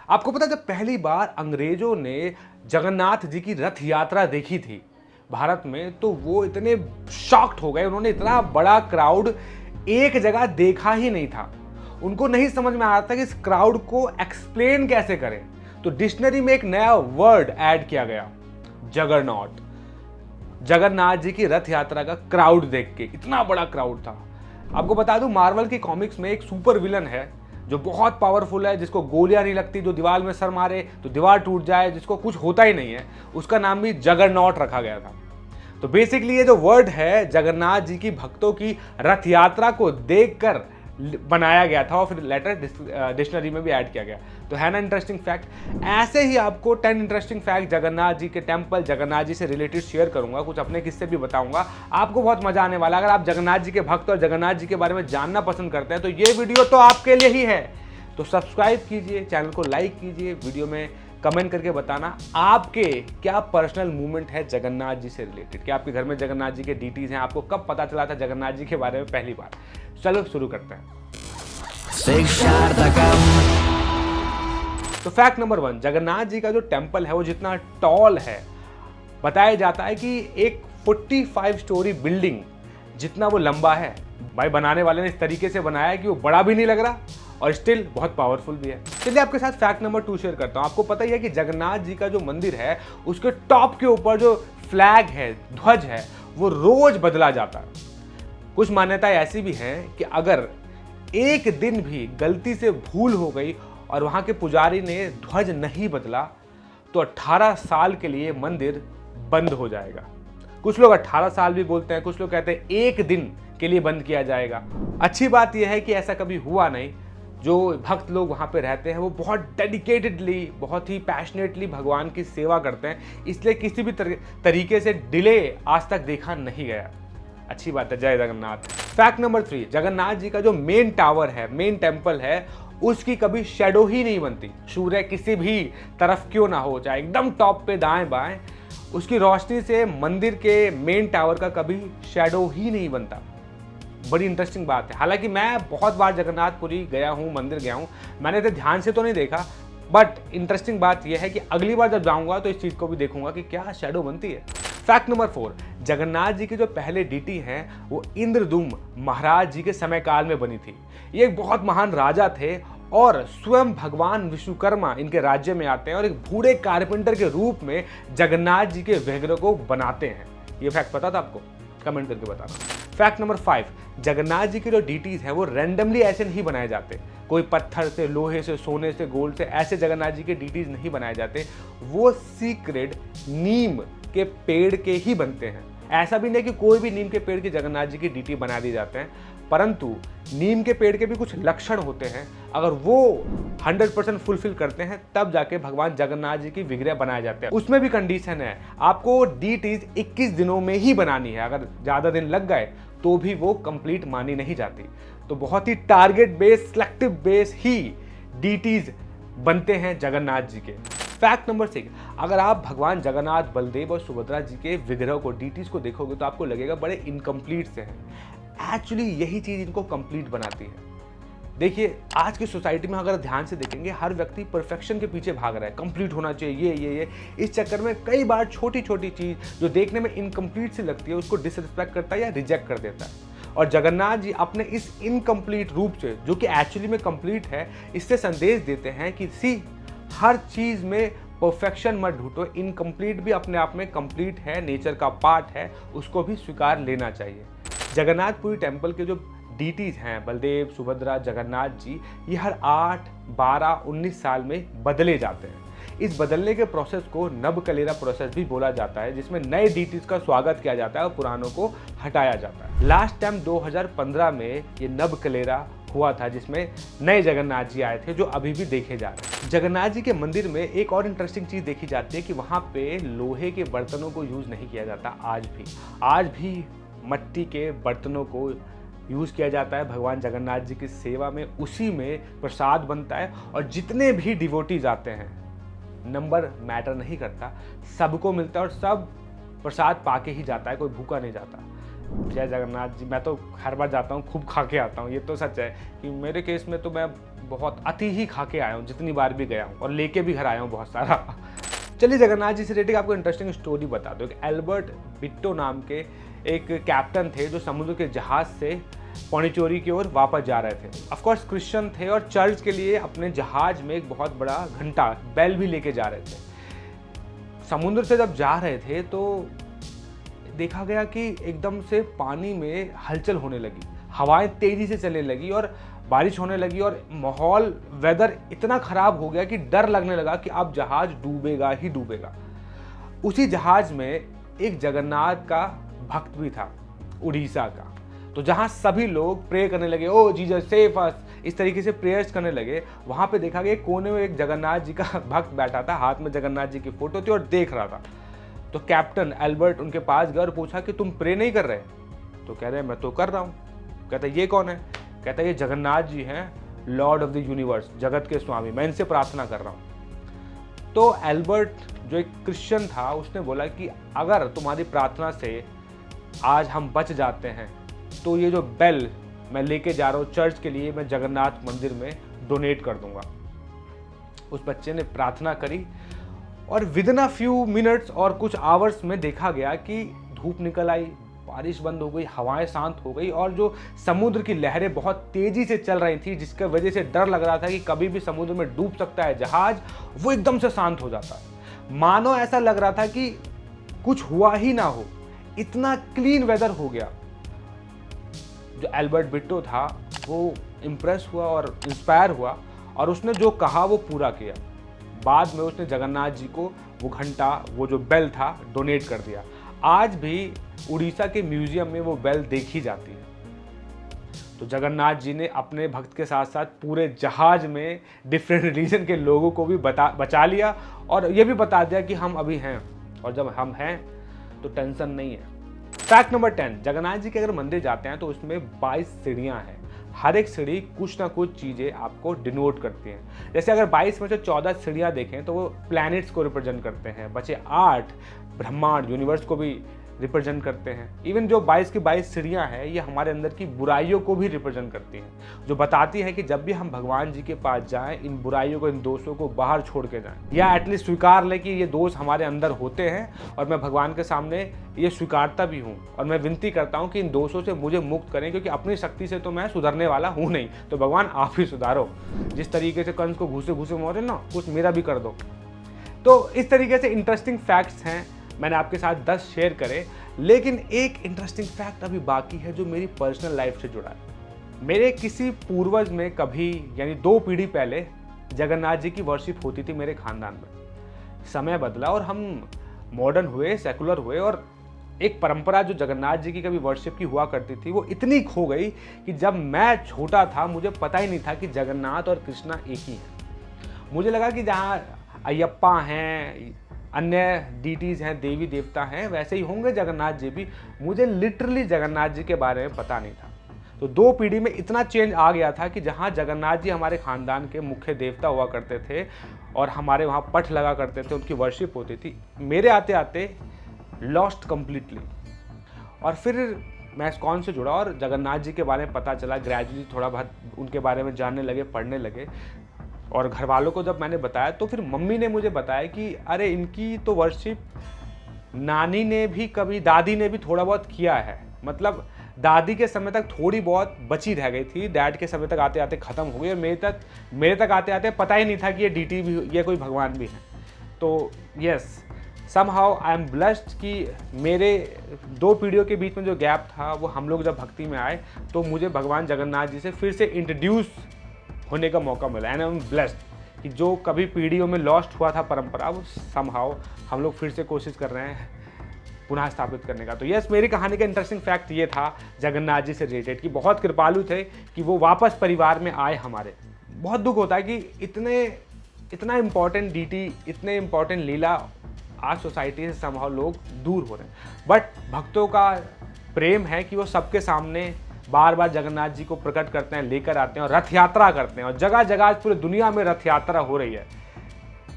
आपको पता है जब पहली बार अंग्रेजों ने जगन्नाथ जी की रथ यात्रा देखी थी भारत में, तो वो इतने शॉक्ड हो गए। उन्होंने इतना बड़ा क्राउड एक जगह देखा ही नहीं था। उनको नहीं समझ में आ रहा था कि इस क्राउड को एक्सप्लेन कैसे करें। तो डिक्शनरी में एक नया वर्ड ऐड किया गया, जगरनॉट। जगन्नाथ जी की रथ यात्रा का क्राउड देख के इतना बड़ा क्राउड था। आपको बता दूं, मार्वल की कॉमिक्स में एक सुपर विलन है जो बहुत पावरफुल है, जिसको गोलियां नहीं लगती, जो दीवार में सर मारे तो दीवार टूट जाए, जिसको कुछ होता ही नहीं है। उसका नाम भी जगरनॉट रखा गया था। तो बेसिकली ये जो वर्ड है जगन्नाथ जी की भक्तों की रथ यात्रा को देखकर बनाया गया था और फिर लेटर डिक्शनरी में भी ऐड किया गया। तो है ना इंटरेस्टिंग फैक्ट। ऐसे ही आपको 10 इंटरेस्टिंग फैक्ट जगन्नाथ जी के टेंपल, जगन्नाथ जी से रिलेटेड शेयर करूंगा, कुछ अपने किस्से भी बताऊंगा। आपको बहुत मजा आने वाला है। अगर आप जगन्नाथ जी के भक्त और जगन्नाथ जी के बारे में जानना पसंद करते हैं तो ये वीडियो तो आपके लिए ही है। तो सब्सक्राइब कीजिए, चैनल को लाइक कीजिए, वीडियो में कमेंट करके बताना आपके क्या पर्सनल मूवमेंट है जगन्नाथ जी से रिलेटेड। क्या आपके घर में जगन्नाथ जी के डीटीज हैं? आपको कब पता चला था जगन्नाथ जी के बारे में पहली बार? चलो शुरू करते हैं। तो फैक्ट नंबर 1, जगन्नाथ जी का जो टेंपल है वो जितना टॉल है, बताया जाता है कि एक 45 स्टोरी बिल्डिंग जितना वो लंबा है। भाई बनाने वाले ने इस तरीके से बनाया है कि वो बड़ा भी नहीं लग रहा और स्टिल बहुत पावरफुल भी है। चलिए आपके साथ फैक्ट नंबर 2 शेयर करता हूं। आपको पता ही है कि जगन्नाथ जी का जो मंदिर है उसके टॉप के ऊपर जो फ्लैग है, ध्वज है, वो रोज बदला जाता है। कुछ मान्यताएं ऐसी भी हैं कि अगर एक दिन भी गलती से भूल हो गई और वहां के पुजारी ने ध्वज नहीं बदला तो 18 साल के लिए मंदिर बंद हो जाएगा। कुछ लोग 18 साल भी बोलते हैं, कुछ लोग कहते हैं एक दिन के लिए बंद किया जाएगा। अच्छी बात यह है कि ऐसा कभी हुआ नहीं। जो भक्त लोग वहां पे रहते हैं वो बहुत डेडिकेटेडली, बहुत ही पैशनेटली भगवान की सेवा करते हैं, इसलिए किसी भी तरीके से डिले आज तक देखा नहीं गया। अच्छी बात है, जय जगन्नाथ। फैक्ट नंबर 3, जगन्नाथ जी का जो मेन टावर है, मेन टेंपल है, उसकी कभी शैडो ही नहीं बनती। सूर्य किसी भी तरफ क्यों ना हो, चाहे एकदम टॉप पे दाएं बाएं, उसकी रोशनी से मंदिर के मेन टावर का कभी शैडो ही नहीं बनता। बड़ी इंटरेस्टिंग बात है। हालांकि मैं बहुत बार जगन्नाथपुरी गया हूँ, मंदिर गया हूँ, मैंने तो ध्यान से तो नहीं देखा, बट इंटरेस्टिंग बात यह है कि अगली बार जब जाऊंगा तो इस चीज़ को भी देखूंगा कि क्या शैडो बनती है। फैक्ट नंबर 4, जगन्नाथ जी के जो पहले डीटी हैं वो इंद्रदुम्न महाराज जी के समय काल में बनी थी। ये एक बहुत महान राजा थे और स्वयं भगवान विश्वकर्मा इनके राज्य में आते हैं और एक बूढ़े कारपेंटर के रूप में जगन्नाथ जी के विग्रह को बनाते हैं। ये फैक्ट पता था आपको? कमेंट करके बताना। फैक्ट नंबर 5, जगन्नाथ जी के जो डीटीज हैं वो रैंडमली ऐसे नहीं बनाए जाते। कोई पत्थर से, लोहे से, सोने से, गोल्ड से ऐसे जगन्नाथ जी के डीटीज नहीं बनाए जाते। वो सीक्रेट नीम के पेड़ के ही बनते हैं। ऐसा भी नहीं कि कोई भी नीम के पेड़ की जगन्नाथ जी की डीटी बना दी जाते हैं, परंतु नीम के पेड़ के भी कुछ लक्षण होते हैं। अगर वो 100% फुलफिल करते हैं तब जाके भगवान जगन्नाथ जी की विग्रह बनाए जाते हैं। उसमें भी कंडीशन है, आपको डीटीज 21 दिनों में ही बनानी है। अगर ज़्यादा दिन लग गए तो भी वो कंप्लीट मानी नहीं जाती। तो बहुत ही टारगेट बेस, सिलेक्टिव बेस ही डीटीज बनते हैं जगन्नाथ जी के। फैक्ट नंबर 6, अगर आप भगवान जगन्नाथ, बलदेव और सुभद्रा जी के विग्रह को, डीटीज को देखोगे तो आपको लगेगा बड़े इनकम्प्लीट से हैं। एक्चुअली यही चीज़ इनको कंप्लीट बनाती है। देखिए आज की सोसाइटी में अगर ध्यान से देखेंगे, हर व्यक्ति परफेक्शन के पीछे भाग रहा है, कंप्लीट होना चाहिए ये। इस चक्कर में कई बार छोटी छोटी चीज़ जो देखने में इनकम्प्लीट सी लगती है उसको डिसरिस्पेक्ट करता है या रिजेक्ट कर देता है। और जगन्नाथ जी अपने इस इनकम्प्लीट रूप से, जो कि एक्चुअली में कंप्लीट है, इससे संदेश देते हैं कि हर चीज़ में परफेक्शन मत ढूंढो, इनकम्प्लीट भी अपने आप में कंप्लीट है, नेचर का पार्ट है, उसको भी स्वीकार लेना चाहिए। जगन्नाथपुरी टेंपल के जो डीटीज हैं, बलदेव, सुभद्रा, जगन्नाथ जी, ये हर 8, 12, 19 साल में बदले जाते हैं। इस बदलने के प्रोसेस को नवकलेरा प्रोसेस भी बोला जाता है, जिसमें नए डीटीज का स्वागत किया जाता है और पुरानों को हटाया जाता है। लास्ट टाइम 2015 में ये नवकलेरा हुआ था, जिसमें नए जगन्नाथ जी आए थे जो अभी भी देखे जा रहे हैं। जगन्नाथ जी के मंदिर में एक और इंटरेस्टिंग चीज़ देखी जाती है कि वहाँ पे लोहे के बर्तनों को यूज़ नहीं किया जाता। आज भी मट्टी के बर्तनों को यूज़ किया जाता है भगवान जगन्नाथ जी की सेवा में। उसी में प्रसाद बनता है और जितने भी डिवोटीज आते हैं, नंबर मैटर नहीं करता, सबको मिलता है और सब प्रसाद पाके ही जाता है, कोई भूखा नहीं जाता। जय जगन्नाथ जी। मैं तो हर बार जाता हूँ, खूब खा के आता हूँ। ये तो सच है कि मेरे केस में तो मैं बहुत अति ही खा के आया हूँ, जितनी बार भी गया हूँ, और लेके भी घर आया हूँ बहुत सारा। चलिए जगन्नाथ जी से रिलेटेड आपको इंटरेस्टिंग स्टोरी बता दो। एक एल्बर्ट बिट्टो नाम के एक कैप्टन थे जो समुद्र के जहाज से पौंडीचेरी की ओर वापस जा रहे थे। ऑफकोर्स क्रिश्चियन थे और चर्च के लिए अपने जहाज में एक बहुत बड़ा घंटा बेल भी लेके जा रहे थे। समुद्र से जब जा रहे थे तो देखा गया कि एकदम से पानी में हलचल होने लगी, हवाएं तेजी से चलने लगी और बारिश होने लगी, और माहौल वेदर इतना खराब हो गया कि डर लगने लगा कि अब जहाज डूबेगा ही डूबेगा। उसी जहाज में एक जगन्नाथ का भक्त भी था, उड़ीसा का। तो जहां सभी लोग प्रे करने लगे, ओ जीसस सेव अस, इस तरीके से प्रेयर्स करने लगे, वहां पे देखा गया कोने में एक जगन्नाथ जी का भक्त बैठा था, हाथ में जगन्नाथ जी की फोटो थी और देख रहा था। तो कैप्टन एल्बर्ट उनके पास गया और पूछा कि तुम प्रे नहीं कर रहे? तो कह रहे मैं तो कर रहा हूँ। कहता ये कौन है? कहता ये जगन्नाथ जी हैं, लॉर्ड ऑफ द यूनिवर्स, जगत के स्वामी, मैं इनसे प्रार्थना कर रहा हूँ। तो एल्बर्ट जो एक क्रिश्चियन था उसने बोला कि अगर तुम्हारी प्रार्थना से आज हम बच जाते हैं तो ये जो बेल मैं लेके जा रहा हूँ चर्च के लिए, मैं जगन्नाथ मंदिर में डोनेट कर दूंगा। उस बच्चे ने प्रार्थना करी और विदिन अ फ्यू मिनट्स और कुछ आवर्स में देखा गया कि धूप निकल आई, बारिश बंद हो गई, हवाएं शांत हो गई, और जो समुद्र की लहरें बहुत तेजी से चल रही थी जिसकी वजह से डर लग रहा था कि कभी भी समुद्र में डूब सकता है जहाज, वो एकदम से शांत हो जाता है। मानो ऐसा लग रहा था कि कुछ हुआ ही ना हो, इतना क्लीन वेदर हो गया। जो एल्बर्ट बिट्टो था वो इम्प्रेस हुआ और इंस्पायर हुआ और उसने जो कहा वो पूरा किया। बाद में उसने जगन्नाथ जी को वो घंटा, वो जो बेल था, डोनेट कर दिया। आज भी उड़ीसा के म्यूजियम में वो बेल देखी जाती है। तो जगन्नाथ जी ने अपने भक्त के साथ साथ पूरे जहाज में डिफरेंट रिलीजन के लोगों को भी बचा लिया और ये भी बता दिया कि हम अभी हैं, और जब हम हैं तो टेंशन नहीं है। फैक्ट नंबर 10, जगन्नाथ जी के अगर मंदिर जाते हैं तो उसमें 22 सीढ़ियाँ हैं। हर एक सीढ़ी कुछ ना कुछ चीज़ें आपको डिनोट करती हैं। जैसे अगर 22 में से 14 सीढ़ियाँ देखें तो वो प्लैनेट्स को रिप्रेजेंट करते हैं, बचे 8 ब्रह्मांड यूनिवर्स को भी रिप्रेजेंट करते हैं। इवन जो 22 की 22 सीढ़ियाँ हैं ये हमारे अंदर की बुराइयों को भी रिप्रेजेंट करती हैं, जो बताती है कि जब भी हम भगवान जी के पास जाएं, इन बुराइयों को, इन दोषों को बाहर छोड़ के जाएं, या एटलीस्ट स्वीकार लें कि ये दोष हमारे अंदर होते हैं और मैं भगवान के सामने ये स्वीकारता भी हूँ और मैं विनती करता हूँ कि इन दोषों से मुझे मुक्त करें, क्योंकि अपनी शक्ति से तो मैं सुधरने वाला हूँ नहीं, तो भगवान आप ही सुधारो। जिस तरीके से कंस को घूसे घूसे मारे ना, कुछ मेरा भी कर दो। तो इस तरीके से इंटरेस्टिंग फैक्ट्स हैं, मैंने आपके साथ 10 शेयर करे, लेकिन एक इंटरेस्टिंग फैक्ट अभी बाकी है जो मेरी पर्सनल लाइफ से जुड़ा है। मेरे किसी पूर्वज में कभी, यानी 2 पीढ़ी पहले, जगन्नाथ जी की वर्शिप होती थी मेरे खानदान में। समय बदला और हम मॉडर्न हुए, सेकुलर हुए, और एक परंपरा जो जगन्नाथ जी की कभी वर्शिप की हुआ करती थी वो इतनी खो गई कि जब मैं छोटा था मुझे पता ही नहीं था कि जगन्नाथ और कृष्णा एक ही हैं। मुझे लगा कि जहाँ अयप्पा हैं, अन्य डीटीज हैं, देवी देवता हैं, वैसे ही होंगे जगन्नाथ जी भी। मुझे लिटरली जगन्नाथ जी के बारे में पता नहीं था। तो 2 पीढ़ी में इतना चेंज आ गया था कि जहाँ जगन्नाथ जी हमारे खानदान के मुख्य देवता हुआ करते थे और हमारे वहाँ पठ लगा करते थे, उनकी वर्शिप होती थी, मेरे आते आते लॉस्ट कंप्लीटली। और फिर मैं इस्कॉन से जुड़ा और जगन्नाथ जी के बारे में पता चला, ग्रेजुअली थोड़ा बहुत उनके बारे में जानने लगे, पढ़ने लगे। और घर वालों को जब मैंने बताया तो फिर मम्मी ने मुझे बताया कि अरे इनकी तो वर्शिप नानी ने भी कभी, दादी ने भी थोड़ा बहुत किया है। मतलब दादी के समय तक थोड़ी बहुत बची रह गई थी, डैड के समय तक आते आते ख़त्म हो गई, और मेरे तक आते आते पता ही नहीं था कि ये डीटी भी, ये कोई भगवान भी है। तो yes, somehow I am blessed कि मेरे 2 पीढ़ियों के बीच में जो गैप था वो हम लोग जब भक्ति में आए तो मुझे भगवान जगन्नाथ जी से फिर से इंट्रोड्यूस होने का मौका मिला। एंड आई एम ब्लेस्ड कि जो कभी पीढ़ियों में लॉस्ट हुआ था परंपरा, वो समहाउ हम लोग फिर से कोशिश कर रहे हैं पुनः स्थापित करने का। तो यस, मेरी कहानी का इंटरेस्टिंग फैक्ट ये था जगन्नाथ जी से रिलेटेड कि बहुत कृपालु थे कि वो वापस परिवार में आए हमारे। बहुत दुख होता है कि इतना इम्पॉर्टेंट डीटी, इतने इम्पॉर्टेंट लीला आज सोसाइटी से समहाउ लोग दूर हो रहे हैं। बट भक्तों का प्रेम है कि वो सबके सामने बार बार जगन्नाथ जी को प्रकट करते हैं, लेकर आते हैं और रथ यात्रा करते हैं, और जगह जगह पूरी दुनिया में रथ यात्रा हो रही है।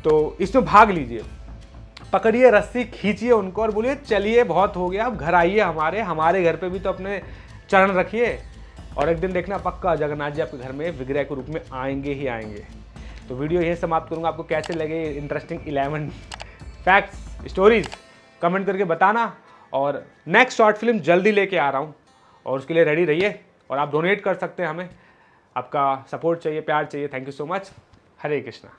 तो इसमें भाग लीजिए। पकड़िए रस्सी, खींचिए उनको और बोलिए चलिए बहुत हो गया, अब घर आइए, हमारे घर पे भी तो अपने चरण रखिए। और एक दिन देखना पक्का जगन्नाथ जी आपके घर में विग्रह के रूप में आएंगे ही आएंगे। तो वीडियो यही समाप्त करूँगा। आपको कैसे लगे इंटरेस्टिंग 11 फैक्ट्स स्टोरीज कमेंट करके बताना। और नेक्स्ट शॉर्ट फिल्म जल्दी लेके आ रहा हूँ और उसके लिए रेडी रहिए। और आप डोनेट कर सकते हैं, हमें आपका सपोर्ट चाहिए, प्यार चाहिए। Thank you so much. Hare Krishna.